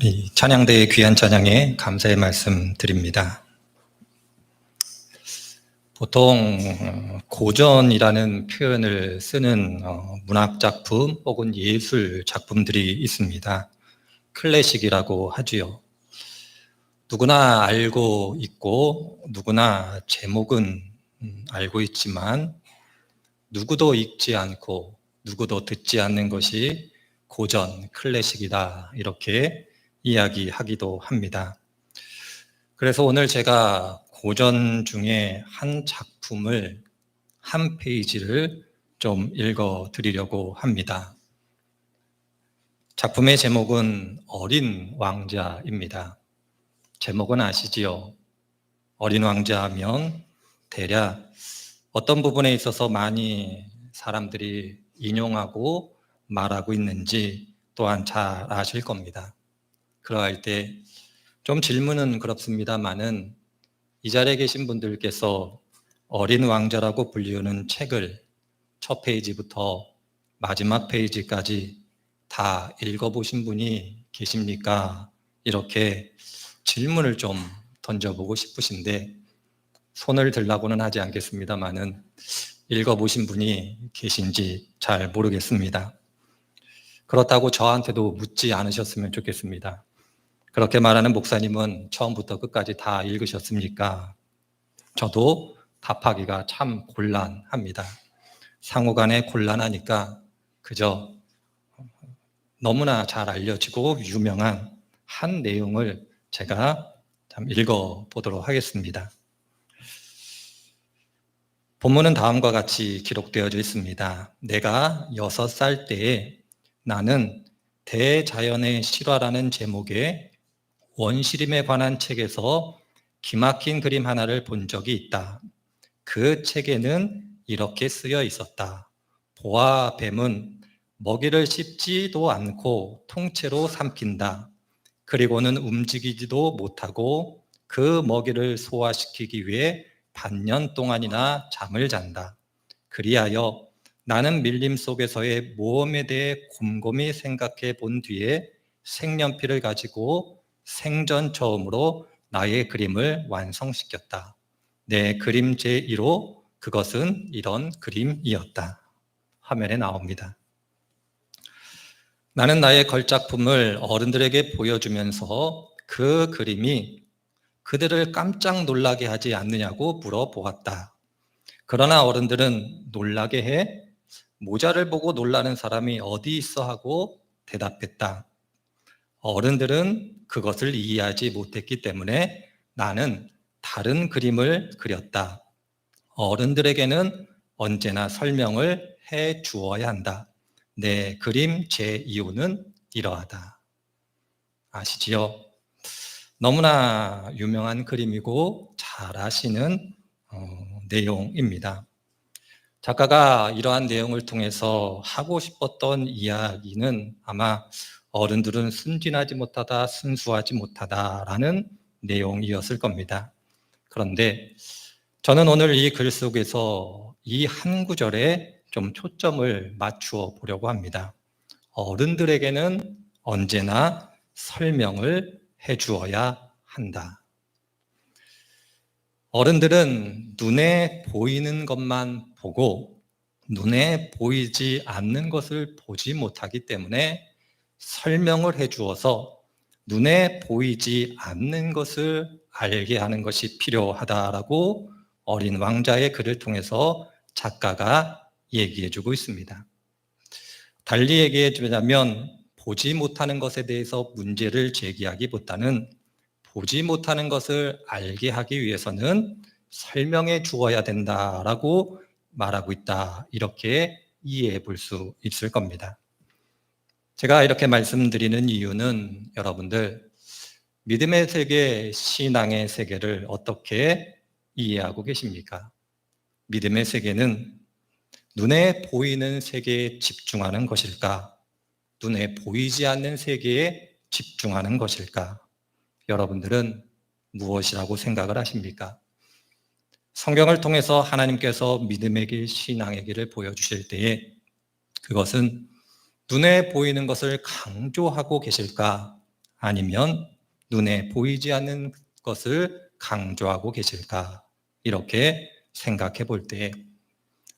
이 찬양대의 귀한 찬양에 감사의 말씀 드립니다. 보통 고전이라는 표현을 쓰는 문학작품 혹은 예술 작품들이 있습니다. 클래식이라고 하지요. 누구나 알고 있고 누구나 제목은 알고 있지만 누구도 읽지 않고 누구도 듣지 않는 것이 고전, 클래식이다, 이렇게 이야기하기도 합니다. 그래서 오늘 제가 고전 중에 한 작품을, 한 페이지를 좀 읽어 드리려고 합니다. 작품의 제목은 어린 왕자입니다. 제목은 아시지요? 어린 왕자 하면 대략 어떤 부분에 있어서 많이 사람들이 인용하고 말하고 있는지 또한 잘 아실 겁니다. 그러할 때 좀 질문은 그렇습니다만은 이 자리에 계신 분들께서 어린 왕자라고 불리우는 책을 첫 페이지부터 마지막 페이지까지 다 읽어보신 분이 계십니까? 이렇게 질문을 좀 던져보고 싶으신데 손을 들라고는 하지 않겠습니다만은 읽어보신 분이 계신지 잘 모르겠습니다. 그렇다고 저한테도 묻지 않으셨으면 좋겠습니다. 그렇게 말하는 목사님은 처음부터 끝까지 다 읽으셨습니까? 저도 답하기가 참 곤란합니다. 상호간에 곤란하니까 그저 너무나 잘 알려지고 유명한 한 내용을 제가 참 읽어보도록 하겠습니다. 본문은 다음과 같이 기록되어져 있습니다. 내가 6살 때에 나는 대자연의 실화라는 제목의 원시림에 관한 책에서 기막힌 그림 하나를 본 적이 있다. 그 책에는 이렇게 쓰여 있었다. 보아 뱀은 먹이를 씹지도 않고 통째로 삼킨다. 그리고는 움직이지도 못하고 그 먹이를 소화시키기 위해 반년 동안이나 잠을 잔다. 그리하여 나는 밀림 속에서의 모험에 대해 곰곰이 생각해 본 뒤에 색연필을 가지고 생전 처음으로 나의 그림을 완성시켰다. 내 그림 제1호, 그것은 이런 그림이었다. 화면에 나옵니다. 나는 나의 걸작품을 어른들에게 보여주면서 그 그림이 그들을 깜짝 놀라게 하지 않느냐고 물어보았다. 그러나 어른들은 놀라게 해 모자를 보고 놀라는 사람이 어디 있어 하고 대답했다. 어른들은 그것을 이해하지 못했기 때문에 나는 다른 그림을 그렸다. 어른들에게는 언제나 설명을 해 주어야 한다. 내 그림 제 이유는 이러하다. 아시지요? 너무나 유명한 그림이고 잘 아시는 내용입니다. 작가가 이러한 내용을 통해서 하고 싶었던 이야기는 아마 어른들은 순진하지 못하다, 순수하지 못하다라는 내용이었을 겁니다. 그런데 저는 오늘 이 글 속에서 이 한 구절에 좀 초점을 맞추어 보려고 합니다. 어른들에게는 언제나 설명을 해 주어야 한다. 어른들은 눈에 보이는 것만 보고 눈에 보이지 않는 것을 보지 못하기 때문에 설명을 해 주어서 눈에 보이지 않는 것을 알게 하는 것이 필요하다라고 어린 왕자의 글을 통해서 작가가 얘기해 주고 있습니다. 달리 얘기해 주자면 보지 못하는 것에 대해서 문제를 제기하기보다는 보지 못하는 것을 알게 하기 위해서는 설명해 주어야 된다라고 말하고 있다. 이렇게 이해해 볼 수 있을 겁니다. 제가 이렇게 말씀드리는 이유는 여러분들 믿음의 세계, 신앙의 세계를 어떻게 이해하고 계십니까? 믿음의 세계는 눈에 보이는 세계에 집중하는 것일까? 눈에 보이지 않는 세계에 집중하는 것일까? 여러분들은 무엇이라고 생각을 하십니까? 성경을 통해서 하나님께서 믿음의 길, 신앙의 길을 보여주실 때에 그것은 눈에 보이는 것을 강조하고 계실까? 아니면 눈에 보이지 않는 것을 강조하고 계실까? 이렇게 생각해 볼 때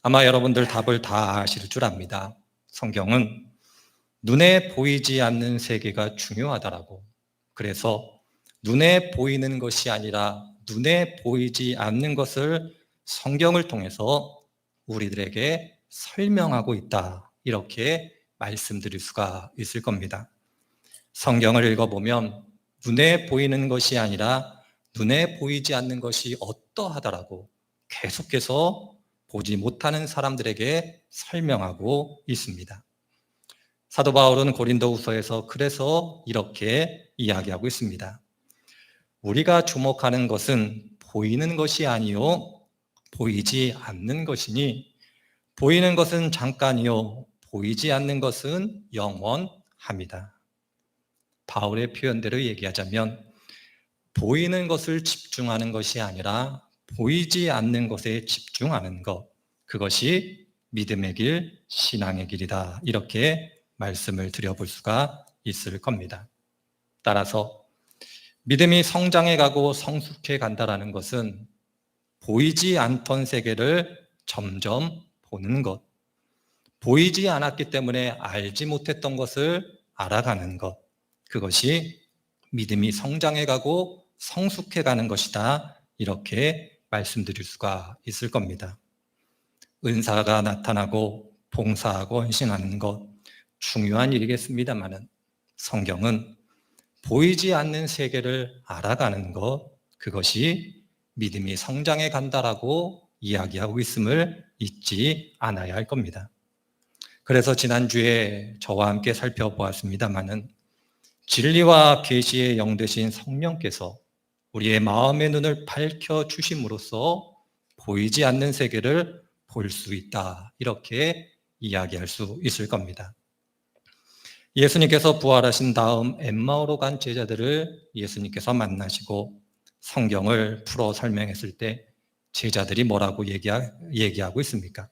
아마 여러분들 답을 다 아실 줄 압니다. 성경은 눈에 보이지 않는 세계가 중요하다라고. 그래서 눈에 보이는 것이 아니라 눈에 보이지 않는 것을 성경을 통해서 우리들에게 설명하고 있다. 이렇게 말씀드릴 수가 있을 겁니다. 성경을 읽어보면 눈에 보이는 것이 아니라 눈에 보이지 않는 것이 어떠하다라고 계속해서 보지 못하는 사람들에게 설명하고 있습니다. 사도 바울은 고린도후서에서 그래서 이렇게 이야기하고 있습니다. 우리가 주목하는 것은 보이는 것이 아니요 보이지 않는 것이니 보이는 것은 잠깐이요 보이지 않는 것은 영원합니다. 바울의 표현대로 얘기하자면 보이는 것을 집중하는 것이 아니라 보이지 않는 것에 집중하는 것, 그것이 믿음의 길, 신앙의 길이다. 이렇게 말씀을 드려볼 수가 있을 겁니다. 따라서 믿음이 성장해 가고 성숙해 간다라는 것은 보이지 않던 세계를 점점 보는 것, 보이지 않았기 때문에 알지 못했던 것을 알아가는 것, 그것이 믿음이 성장해 가고 성숙해 가는 것이다. 이렇게 말씀드릴 수가 있을 겁니다. 은사가 나타나고 봉사하고 헌신하는 것 중요한 일이겠습니다만은 성경은 보이지 않는 세계를 알아가는 것, 그것이 믿음이 성장해 간다라고 이야기하고 있음을 잊지 않아야 할 겁니다. 그래서 지난주에 저와 함께 살펴보았습니다만은 진리와 계시의 영 되신 성령께서 우리의 마음의 눈을 밝혀 주심으로써 보이지 않는 세계를 볼 수 있다. 이렇게 이야기할 수 있을 겁니다. 예수님께서 부활하신 다음 엠마오로 간 제자들을 예수님께서 만나시고 성경을 풀어 설명했을 때 제자들이 뭐라고 얘기하고 있습니까?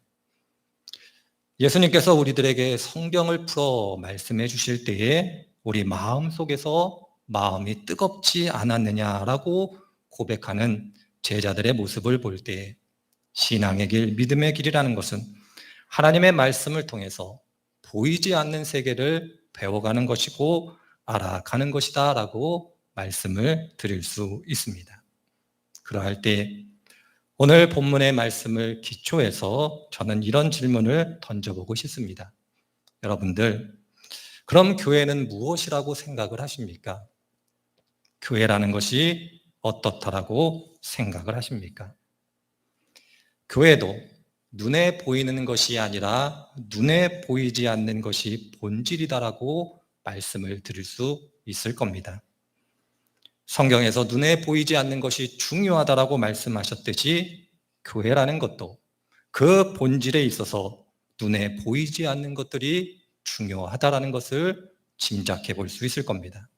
예수님께서 우리들에게 성경을 풀어 말씀해 주실 때에 우리 마음 속에서 마음이 뜨겁지 않았느냐라고 고백하는 제자들의 모습을 볼 때 신앙의 길, 믿음의 길이라는 것은 하나님의 말씀을 통해서 보이지 않는 세계를 배워가는 것이고 알아가는 것이다 라고 말씀을 드릴 수 있습니다. 그러할 때 오늘 본문의 말씀을 기초해서 저는 이런 질문을 던져보고 싶습니다. 여러분들, 그럼 교회는 무엇이라고 생각을 하십니까? 교회라는 것이 어떻다라고 생각을 하십니까? 교회도 눈에 보이는 것이 아니라 눈에 보이지 않는 것이 본질이다라고 말씀을 드릴 수 있을 겁니다. 성경에서 눈에 보이지 않는 것이 중요하다라고 말씀하셨듯이 교회라는 것도 그 본질에 있어서 눈에 보이지 않는 것들이 중요하다라는 것을 짐작해 볼 수 있을 겁니다.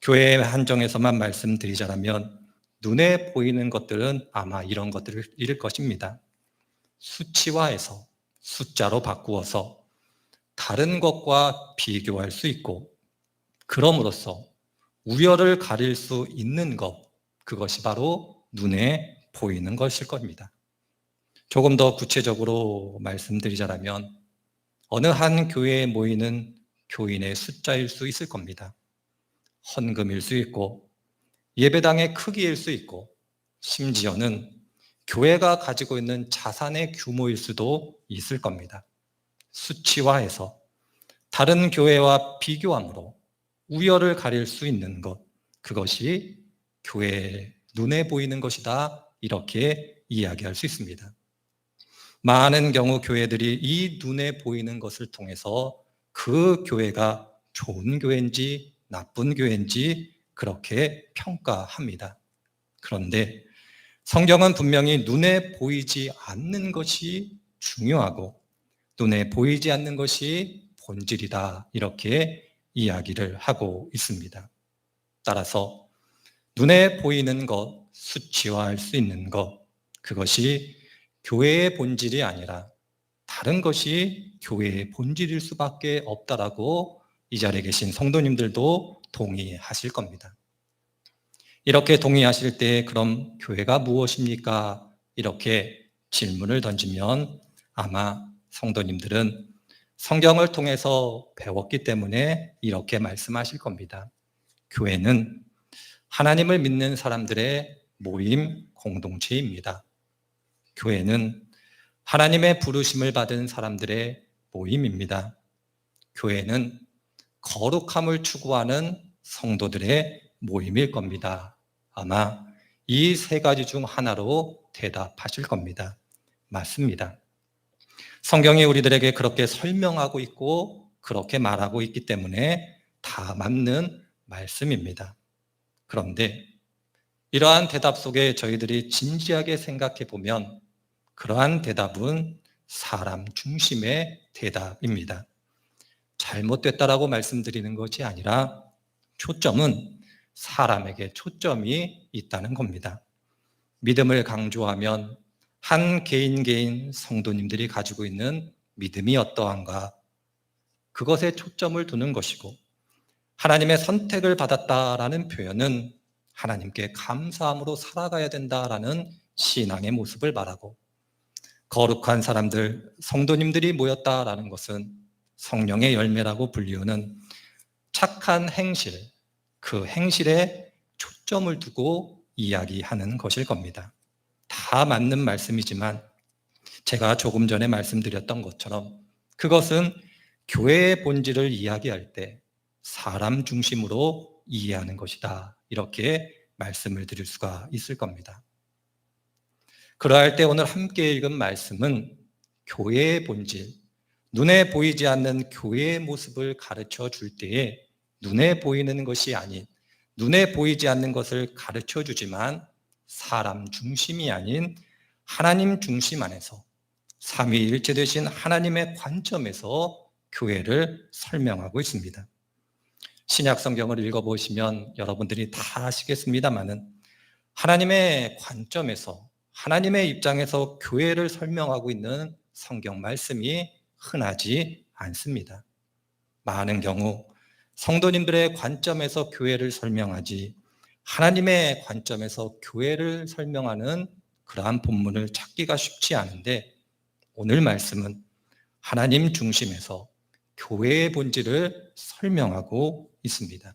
교회의 한정에서만 말씀드리자면 눈에 보이는 것들은 아마 이런 것들일 것입니다. 수치화해서 숫자로 바꾸어서 다른 것과 비교할 수 있고 그럼으로써 우열을 가릴 수 있는 것, 그것이 바로 눈에 보이는 것일 겁니다. 조금 더 구체적으로 말씀드리자면 어느 한 교회에 모이는 교인의 숫자일 수 있을 겁니다. 헌금일 수 있고 예배당의 크기일 수 있고 심지어는 교회가 가지고 있는 자산의 규모일 수도 있을 겁니다. 수치화해서 다른 교회와 비교함으로 우열을 가릴 수 있는 것, 그것이 교회의 눈에 보이는 것이다 이렇게 이야기할 수 있습니다. 많은 경우 교회들이 이 눈에 보이는 것을 통해서 그 교회가 좋은 교회인지 나쁜 교회인지 그렇게 평가합니다. 그런데 성경은 분명히 눈에 보이지 않는 것이 중요하고 눈에 보이지 않는 것이 본질이다 이렇게 이야기를 하고 있습니다. 따라서 눈에 보이는 것, 수치화할 수 있는 것, 그것이 교회의 본질이 아니라 다른 것이 교회의 본질일 수밖에 없다라고 이 자리에 계신 성도님들도 동의하실 겁니다. 이렇게 동의하실 때 그럼 교회가 무엇입니까? 이렇게 질문을 던지면 아마 성도님들은 성경을 통해서 배웠기 때문에 이렇게 말씀하실 겁니다. 교회는 하나님을 믿는 사람들의 모임 공동체입니다. 교회는 하나님의 부르심을 받은 사람들의 모임입니다. 교회는 거룩함을 추구하는 성도들의 모임일 겁니다. 아마 이 세 가지 중 하나로 대답하실 겁니다. 맞습니다. 성경이 우리들에게 그렇게 설명하고 있고 그렇게 말하고 있기 때문에 다 맞는 말씀입니다. 그런데 이러한 대답 속에 저희들이 진지하게 생각해 보면 그러한 대답은 사람 중심의 대답입니다. 잘못됐다라고 말씀드리는 것이 아니라 초점은 사람에게 초점이 있다는 겁니다. 믿음을 강조하면 한 개인 성도님들이 가지고 있는 믿음이 어떠한가, 그것에 초점을 두는 것이고, 하나님의 선택을 받았다라는 표현은 하나님께 감사함으로 살아가야 된다라는 신앙의 모습을 말하고, 거룩한 사람들, 성도님들이 모였다라는 것은 성령의 열매라고 불리우는 착한 행실, 그 행실에 초점을 두고 이야기하는 것일 겁니다. 다 맞는 말씀이지만 제가 조금 전에 말씀드렸던 것처럼 그것은 교회의 본질을 이야기할 때 사람 중심으로 이해하는 것이다. 이렇게 말씀을 드릴 수가 있을 겁니다. 그러할 때 오늘 함께 읽은 말씀은 교회의 본질, 눈에 보이지 않는 교회의 모습을 가르쳐 줄 때에 눈에 보이는 것이 아닌, 눈에 보이지 않는 것을 가르쳐 주지만 사람 중심이 아닌 하나님 중심 안에서 삼위일체 되신 하나님의 관점에서 교회를 설명하고 있습니다. 신약 성경을 읽어보시면 여러분들이 다 아시겠습니다마는 하나님의 관점에서, 하나님의 입장에서 교회를 설명하고 있는 성경 말씀이 흔하지 않습니다. 많은 경우 성도님들의 관점에서 교회를 설명하지 하나님의 관점에서 교회를 설명하는 그러한 본문을 찾기가 쉽지 않은데, 오늘 말씀은 하나님 중심에서 교회의 본질을 설명하고 있습니다.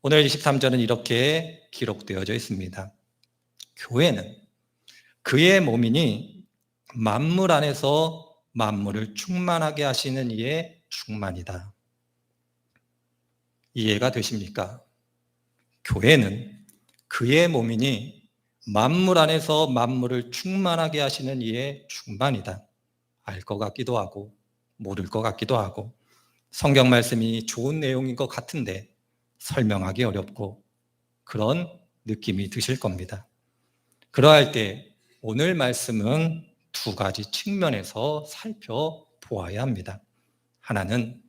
오늘 23절은 이렇게 기록되어져 있습니다. 교회는 그의 몸이니 만물 안에서 만물을 충만하게 하시는 이의 충만이다. 이해가 되십니까? 교회는 그의 몸이니 만물 안에서 만물을 충만하게 하시는 이의 충만이다. 알 것 같기도 하고 모를 것 같기도 하고 성경 말씀이 좋은 내용인 것 같은데 설명하기 어렵고 그런 느낌이 드실 겁니다. 그러할 때 오늘 말씀은 두 가지 측면에서 살펴보아야 합니다. 하나는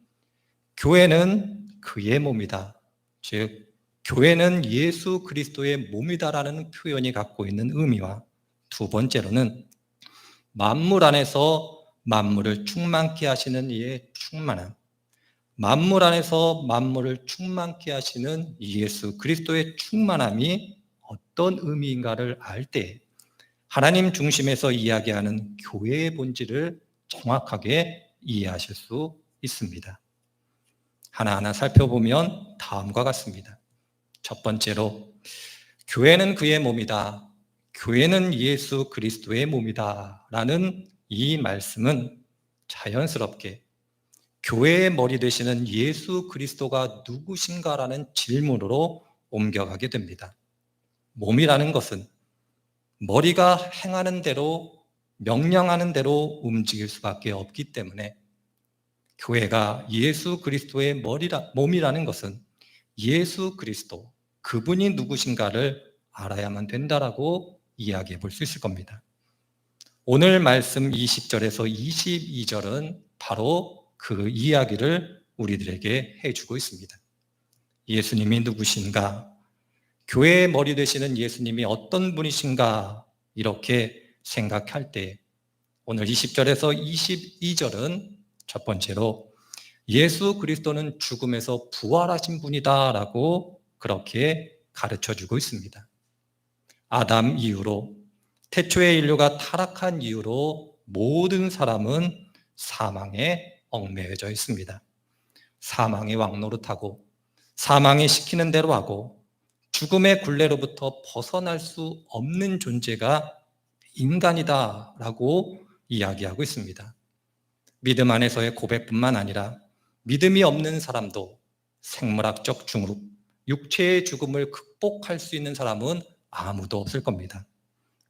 교회는 그의 몸이다. 즉 교회는 예수 그리스도의 몸이다라는 표현이 갖고 있는 의미와, 두 번째로는 만물 안에서 만물을 충만케 하시는 이의 충만함, 만물 안에서 만물을 충만케 하시는 예수 그리스도의 충만함이 어떤 의미인가를 알 때 하나님 중심에서 이야기하는 교회의 본질을 정확하게 이해하실 수 있습니다. 하나하나 살펴보면 다음과 같습니다. 첫 번째로 교회는 그의 몸이다. 교회는 예수 그리스도의 몸이다. 라는 이 말씀은 자연스럽게 교회의 머리 되시는 예수 그리스도가 누구신가라는 질문으로 옮겨가게 됩니다. 몸이라는 것은 머리가 행하는 대로, 명령하는 대로 움직일 수밖에 없기 때문에 교회가 예수 그리스도의 몸이라는 것은 예수 그리스도, 그분이 누구신가를 알아야만 된다라고 이야기해 볼 수 있을 겁니다. 오늘 말씀 20절에서 22절은 바로 그 이야기를 우리들에게 해주고 있습니다. 예수님이 누구신가? 교회의 머리 되시는 예수님이 어떤 분이신가? 이렇게 생각할 때 오늘 20절에서 22절은 첫 번째로 예수 그리스도는 죽음에서 부활하신 분이다라고 그렇게 가르쳐주고 있습니다. 아담 이후로, 태초의 인류가 타락한 이후로 모든 사람은 사망에 얽매여져 있습니다. 사망의 왕노릇하고 사망이 시키는 대로 하고 죽음의 굴레로부터 벗어날 수 없는 존재가 인간이다라고 이야기하고 있습니다. 믿음 안에서의 고백뿐만 아니라 믿음이 없는 사람도 생물학적 중룹, 육체의 죽음을 극복할 수 있는 사람은 아무도 없을 겁니다.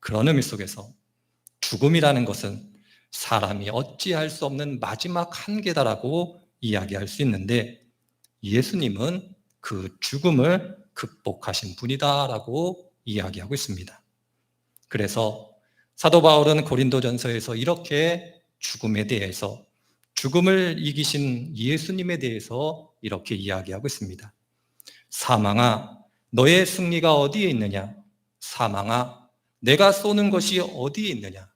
그런 의미 속에서 죽음이라는 것은 사람이 어찌할 수 없는 마지막 한계다라고 이야기할 수 있는데, 예수님은 그 죽음을 극복하신 분이다라고 이야기하고 있습니다. 그래서 사도 바울은 고린도전서에서 이렇게 죽음에 대해서, 죽음을 이기신 예수님에 대해서 이렇게 이야기하고 있습니다. 사망아, 너의 승리가 어디에 있느냐? 사망아, 내가 쏘는 것이 어디에 있느냐?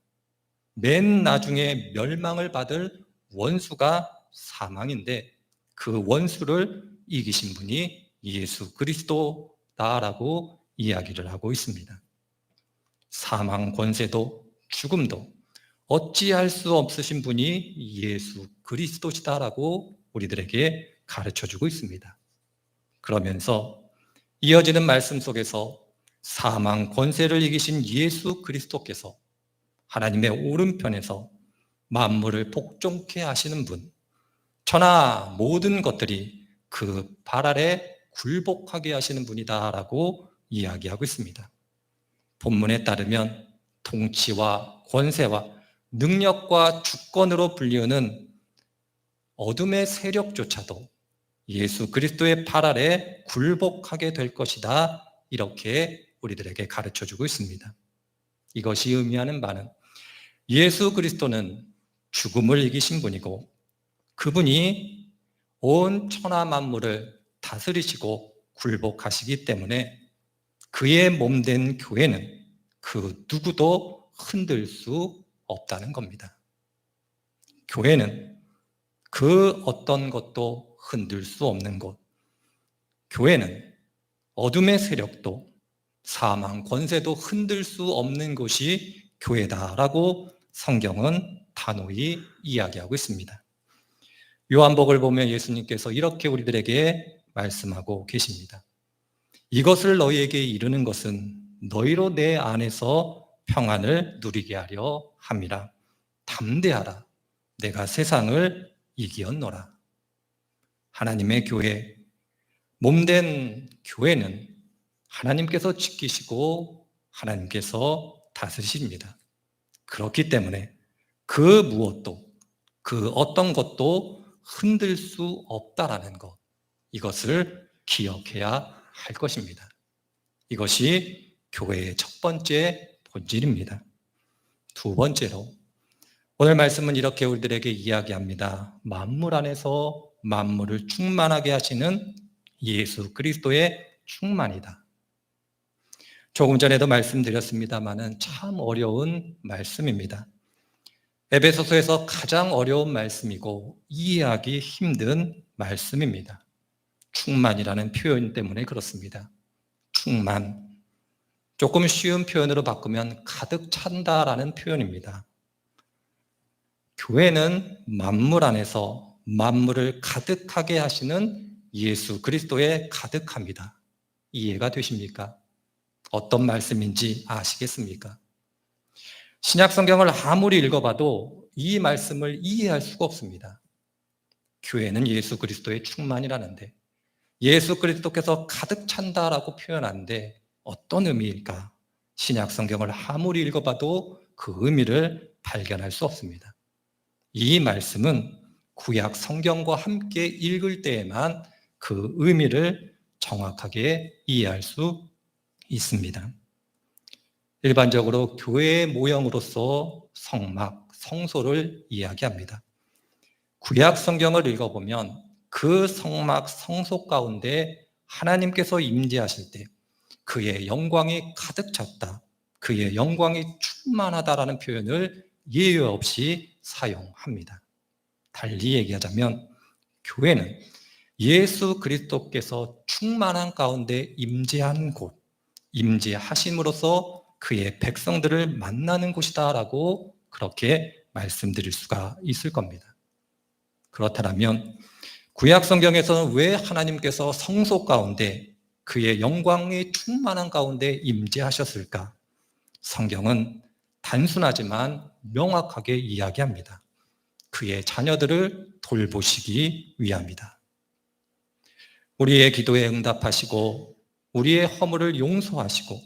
맨 나중에 멸망을 받을 원수가 사망인데 그 원수를 이기신 분이 예수 그리스도다라고 이야기를 하고 있습니다. 사망 권세도 죽음도 어찌할 수 없으신 분이 예수 그리스도시다라고 우리들에게 가르쳐주고 있습니다. 그러면서 이어지는 말씀 속에서 사망 권세를 이기신 예수 그리스도께서 하나님의 오른편에서 만물을 복종케 하시는 분, 천하 모든 것들이 그 발 아래 굴복하게 하시는 분이다라고 이야기하고 있습니다. 본문에 따르면 통치와 권세와 능력과 주권으로 불리우는 어둠의 세력조차도 예수 그리스도의 발 아래 굴복하게 될 것이다, 이렇게 우리들에게 가르쳐주고 있습니다. 이것이 의미하는 바는 예수 그리스도는 죽음을 이기신 분이고 그분이 온 천하 만물을 다스리시고 굴복하시기 때문에 그의 몸된 교회는 그 누구도 흔들 수 없다는 겁니다. 교회는 그 어떤 것도 흔들 수 없는 곳, 교회는 어둠의 세력도 사망 권세도 흔들 수 없는 곳이 교회다라고 성경은 단호히 이야기하고 있습니다. 요한복을 보면 예수님께서 이렇게 우리들에게 말씀하고 계십니다. 이것을 너희에게 이르는 것은 너희로 내 안에서 평안을 누리게 하려 함이라. 담대하라. 내가 세상을 이기었노라. 하나님의 교회, 몸된 교회는 하나님께서 지키시고 하나님께서 다스리십니다. 그렇기 때문에 그 무엇도, 그 어떤 것도 흔들 수 없다라는 것, 이것을 기억해야 할 것입니다. 이것이 교회의 첫 번째 본질입니다. 두 번째로 오늘 말씀은 이렇게 우리들에게 이야기합니다. 만물 안에서 만물을 충만하게 하시는 예수 그리스도의 충만이다. 조금 전에도 말씀드렸습니다마는 참 어려운 말씀입니다. 에베소서에서 가장 어려운 말씀이고 이해하기 힘든 말씀입니다. 충만이라는 표현 때문에 그렇습니다. 충만. 조금 쉬운 표현으로 바꾸면 가득 찬다라는 표현입니다. 교회는 만물 안에서 만물을 가득하게 하시는 예수 그리스도에 가득합니다. 이해가 되십니까? 어떤 말씀인지 아시겠습니까? 신약 성경을 아무리 읽어봐도 이 말씀을 이해할 수가 없습니다. 교회는 예수 그리스도의 충만이라는데 예수 그리스도께서 가득 찬다라고 표현하는데 어떤 의미일까? 신약 성경을 아무리 읽어봐도 그 의미를 발견할 수 없습니다. 이 말씀은 구약 성경과 함께 읽을 때에만 그 의미를 정확하게 이해할 수 있습니다. 일반적으로 교회의 모형으로서 성막, 성소를 이야기합니다. 구약 성경을 읽어보면 그 성막, 성소 가운데 하나님께서 임재하실 때 그의 영광이 가득 찼다, 그의 영광이 충만하다라는 표현을 예외 없이 사용합니다. 달리 얘기하자면 교회는 예수 그리스도께서 충만한 가운데 임재한 곳, 임재하심으로써 그의 백성들을 만나는 곳이다라고 그렇게 말씀드릴 수가 있을 겁니다. 그렇다면 구약 성경에서는 왜 하나님께서 성소 가운데 그의 영광이 충만한 가운데 임재하셨을까? 성경은 단순하지만 명확하게 이야기합니다. 그의 자녀들을 돌보시기 위함이다. 우리의 기도에 응답하시고 우리의 허물을 용서하시고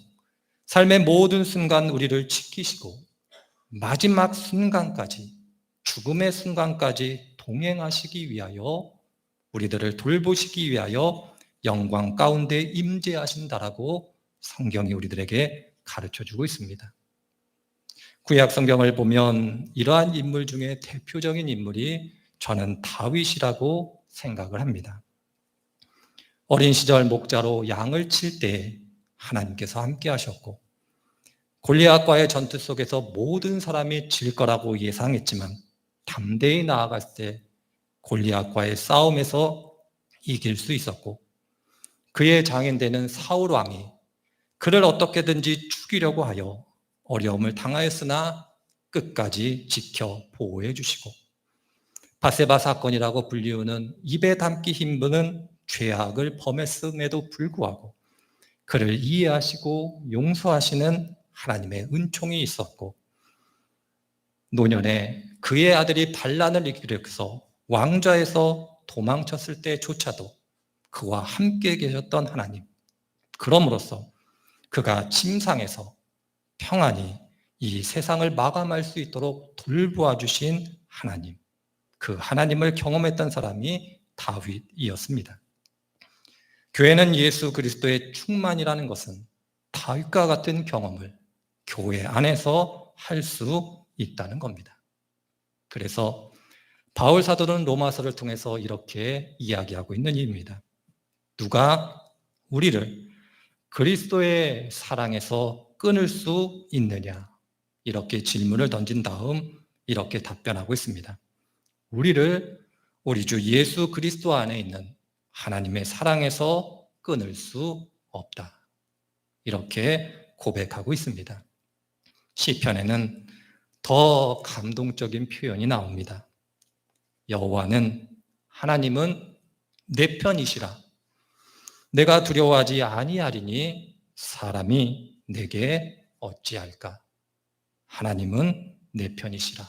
삶의 모든 순간 우리를 지키시고 마지막 순간까지, 죽음의 순간까지 동행하시기 위하여 우리들을 돌보시기 위하여 영광 가운데 임재하신다라고 성경이 우리들에게 가르쳐주고 있습니다. 구약 성경을 보면 이러한 인물 중에 대표적인 인물이 저는 다윗이라고 생각을 합니다. 어린 시절 목자로 양을 칠 때 하나님께서 함께 하셨고 골리앗과의 전투 속에서 모든 사람이 질 거라고 예상했지만 담대히 나아갔을 때 골리앗과의 싸움에서 이길 수 있었고 그의 장인되는 사울 왕이 그를 어떻게든지 죽이려고 하여 어려움을 당하였으나 끝까지 지켜 보호해 주시고 바세바 사건이라고 불리우는 입에 담기 힘드는 죄악을 범했음에도 불구하고 그를 이해하시고 용서하시는 하나님의 은총이 있었고 노년에 그의 아들이 반란을 일으켜서 왕좌에서 도망쳤을 때조차도 그와 함께 계셨던 하나님, 그럼으로써 그가 침상에서 평안히 이 세상을 마감할 수 있도록 돌보아 주신 하나님, 그 하나님을 경험했던 사람이 다윗이었습니다. 교회는 예수 그리스도의 충만이라는 것은 다윗과 같은 경험을 교회 안에서 할 수 있다는 겁니다. 그래서 바울 사도는 로마서를 통해서 이렇게 이야기하고 있는 이유입니다. 누가 우리를 그리스도의 사랑에서 끊을 수 있느냐? 이렇게 질문을 던진 다음 이렇게 답변하고 있습니다. 우리를 우리 주 예수 그리스도 안에 있는 하나님의 사랑에서 끊을 수 없다. 이렇게 고백하고 있습니다. 시편에는 더 감동적인 표현이 나옵니다. 여호와는 하나님은 내 편이시라. 내가 두려워하지 아니하리니 사람이 내게 어찌할까? 하나님은 내 편이시라.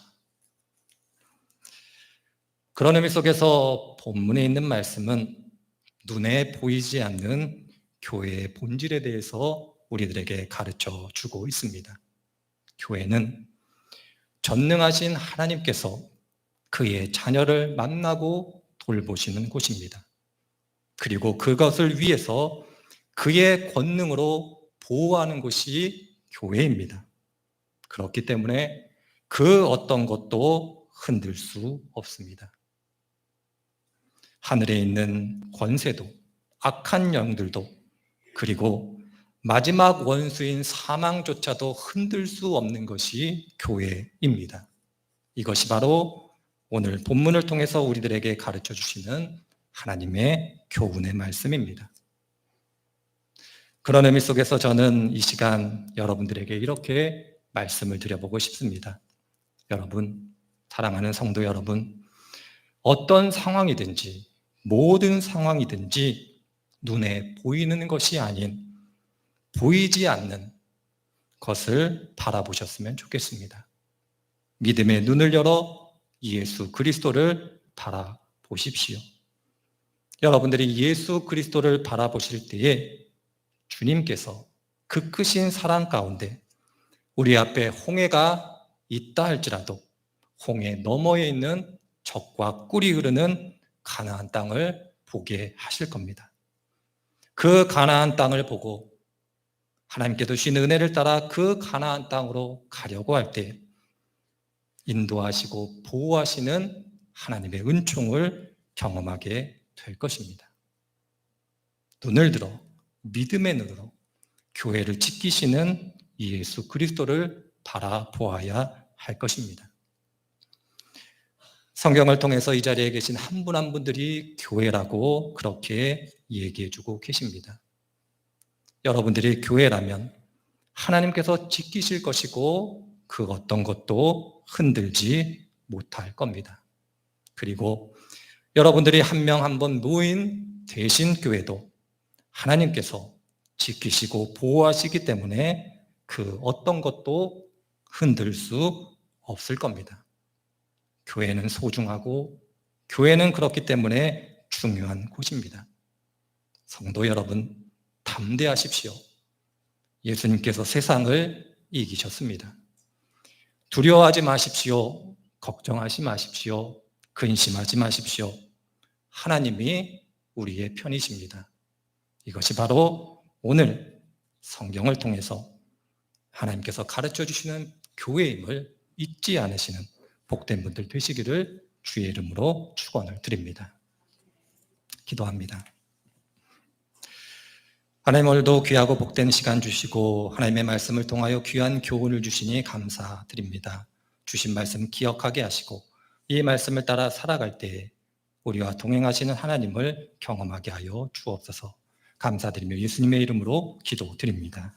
그런 의미 속에서 본문에 있는 말씀은 눈에 보이지 않는 교회의 본질에 대해서 우리들에게 가르쳐 주고 있습니다. 교회는 전능하신 하나님께서 그의 자녀를 만나고 돌보시는 곳입니다. 그리고 그것을 위해서 그의 권능으로 보호하는 곳이 교회입니다. 그렇기 때문에 그 어떤 것도 흔들 수 없습니다. 하늘에 있는 권세도, 악한 영들도, 그리고 마지막 원수인 사망조차도 흔들 수 없는 것이 교회입니다. 이것이 바로 오늘 본문을 통해서 우리들에게 가르쳐 주시는 하나님의 교훈의 말씀입니다. 그런 의미 속에서 저는 이 시간 여러분들에게 이렇게 말씀을 드려보고 싶습니다. 여러분, 사랑하는 성도 여러분, 어떤 상황이든지 모든 상황이든지 눈에 보이는 것이 아닌 보이지 않는 것을 바라보셨으면 좋겠습니다. 믿음의 눈을 열어 예수 그리스도를 바라보십시오. 여러분들이 예수 그리스도를 바라보실 때에 주님께서 그 크신 사랑 가운데 우리 앞에 홍해가 있다 할지라도 홍해 너머에 있는 적과 꿀이 흐르는 가나안 땅을 보게 하실 겁니다. 그 가나안 땅을 보고 하나님께서 주신 은혜를 따라 그 가나안 땅으로 가려고 할 때 인도하시고 보호하시는 하나님의 은총을 경험하게 될 것입니다. 눈을 들어 믿음의 눈으로 교회를 지키시는 예수 그리스도를 바라보아야 할 것입니다. 성경을 통해서 이 자리에 계신 한 분 한 분들이 교회라고 그렇게 얘기해주고 계십니다. 여러분들이 교회라면 하나님께서 지키실 것이고 그 어떤 것도 흔들지 못할 겁니다. 그리고 여러분들이 한 명 한 번 모인 대신 교회도 하나님께서 지키시고 보호하시기 때문에 그 어떤 것도 흔들 수 없을 겁니다. 교회는 소중하고 교회는 그렇기 때문에 중요한 곳입니다. 성도 여러분, 담대하십시오. 예수님께서 세상을 이기셨습니다. 두려워하지 마십시오. 걱정하지 마십시오. 근심하지 마십시오. 하나님이 우리의 편이십니다. 이것이 바로 오늘 성경을 통해서 하나님께서 가르쳐 주시는 교회임을 잊지 않으시는 복된 분들 되시기를 주의 이름으로 축원을 드립니다. 기도합니다. 하나님, 오늘도 귀하고 복된 시간 주시고 하나님의 말씀을 통하여 귀한 교훈을 주시니 감사드립니다. 주신 말씀 기억하게 하시고 이 말씀을 따라 살아갈 때에 우리와 동행하시는 하나님을 경험하게 하여 주옵소서. 감사드리며 예수님의 이름으로 기도드립니다.